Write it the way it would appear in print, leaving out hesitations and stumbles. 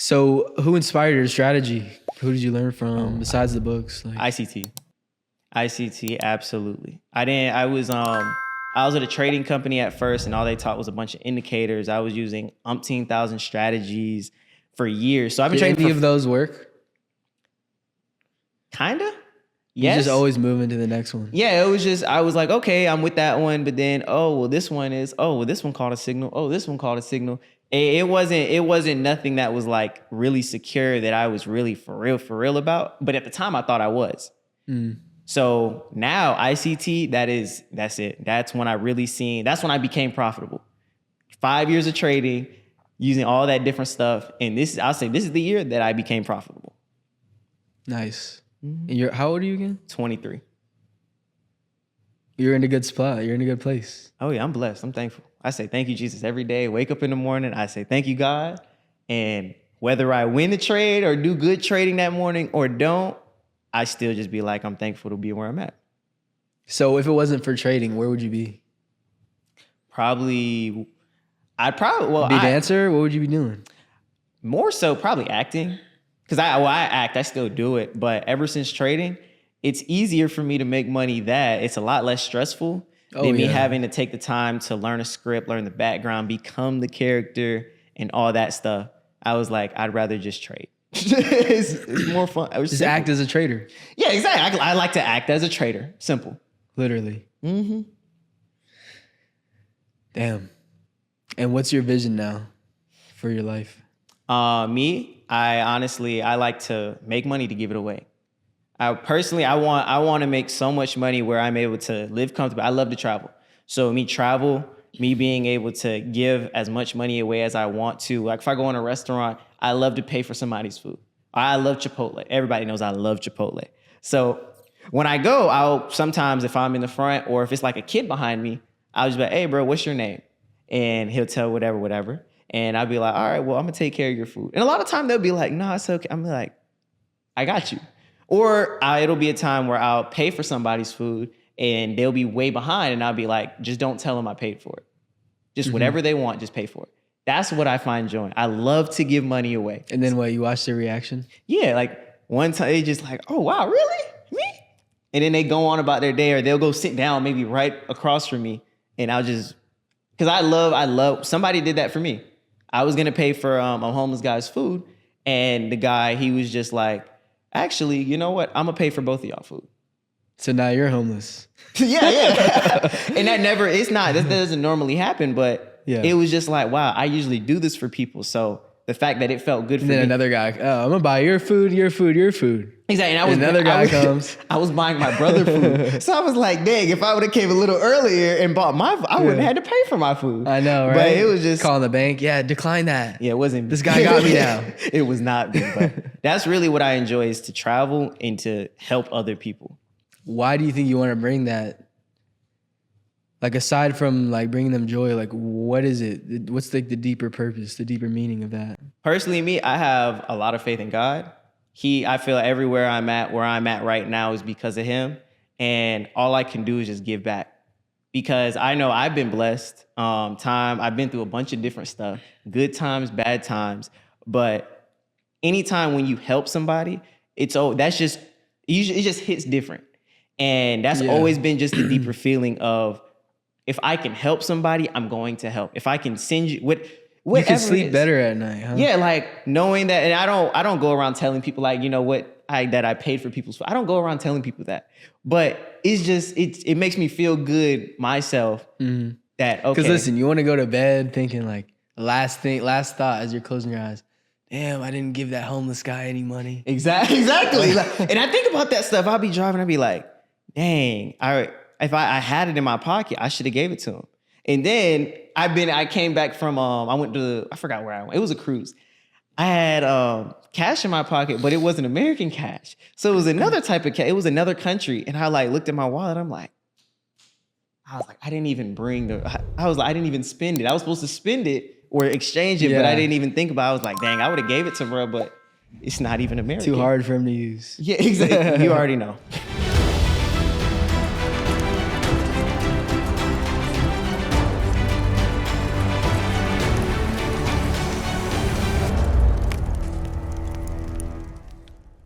So who inspired your strategy? Who did you learn from besides the books? Like, ICT, absolutely. I was at a trading company at first, and all they taught was a bunch of indicators. I was using umpteen thousand strategies for years. So I've been did trading any of those work? Kinda. You Yes. just always move into the next one. Yeah, it was just, I was like, okay, I'm with that one, but then, this one called a signal. Oh, this one called a signal. It wasn't nothing that was like really secure that I was really for real about. But at the time I thought I was. So now ICT, that's it. That's when that's when I became profitable. 5 years of trading, using all that different stuff. And I'll say this is the year that I became profitable. Nice. And how old are you again? 23. You're in a good spot. You're in a good place. Oh yeah, I'm blessed. I'm thankful. I say thank you, Jesus, every day. Wake up in the morning, I say thank you, God. And whether I win the trade or do good trading that morning or don't, I still just be like, I'm thankful to be where I'm at. So if it wasn't for trading, where would you be? Be a dancer? What would you be doing? More so probably acting. Because I act, I still do it. But ever since trading, it's easier for me to make money that it's a lot less stressful than me having to take the time to learn a script, learn the background, become the character and all that stuff. I was like, I'd rather just trade. it's more fun. Just act as a trader. Yeah, exactly. I like to act as a trader. Simple. Literally. Damn. And what's your vision now for your life? I like to make money to give it away. I want to make so much money where I'm able to live comfortably. I love to travel. So me being able to give as much money away as I want to. Like if I go in a restaurant, I love to pay for somebody's food. I love Chipotle. Everybody knows I love Chipotle. So when I go, I'll sometimes, if I'm in the front or if it's like a kid behind me, I'll just be like, hey bro, what's your name? And he'll tell whatever. And I'll be like, all right, well, I'm gonna take care of your food. And a lot of time they'll be like, no, it's okay. I'm like, I got you. Or it'll be a time where I'll pay for somebody's food and they'll be way behind and I'll be like, just don't tell them I paid for it. Just whatever they want, just pay for it. That's what I find joy. I love to give money away. And then what, you watch their reaction? Yeah, like one time they just like, oh wow, really? Me? And then they go on about their day or they'll go sit down maybe right across from me and I'll just, because I love, somebody did that for me. I was gonna pay for a homeless guy's food and the guy, he was just like, actually, you know what? I'm gonna pay for both of y'all food. So now you're homeless. yeah. And that doesn't normally happen, but it was just like, wow, I usually do this for people. So the fact that it felt good for me. And then another guy, oh, I'm gonna buy your food. Exactly. And another guy comes. I was buying my brother food. So I was like, dang, if I would have came a little earlier and bought I wouldn't have had to pay for my food. I know, right? But it was just calling the bank. Yeah, decline that. Yeah, it wasn't. This guy got me now. It was not good, but that's really what I enjoy is to travel and to help other people. Why do you think you want to bring that? Like aside from like bringing them joy, like what is it? What's like the deeper purpose, the deeper meaning of that? Personally, me, I have a lot of faith in God. I feel where I'm at right now is because of him. And all I can do is just give back. Because I know I've been blessed. I've been through a bunch of different stuff, good times, bad times. But anytime when you help somebody, it just hits different. And that's always been just the deeper feeling of, if I can help somebody, I'm going to help. If I can send you whatever, you can sleep better at night, huh? Yeah, like knowing that, and I don't go around telling people like, you know what, that I paid for people's food. I don't go around telling people that. But it's just it makes me feel good myself that okay. Because listen, you want to go to bed thinking like last thought as you're closing your eyes. Damn, I didn't give that homeless guy any money. Exactly. And I think about that stuff. I'll be driving, I'll be like, dang, if I had it in my pocket, I should have gave it to him. And then I came back from, I forgot where I went. It was a cruise. I had cash in my pocket, but it wasn't American cash. So it was another type of cash. It was another country. And I like looked at my wallet. I was like, I didn't even I didn't even spend it. I was supposed to spend it or exchange it, but I didn't even think about it. I was like, dang, I would have gave it to bro, but it's not even American. Too hard for him to use. Yeah, exactly. You already know.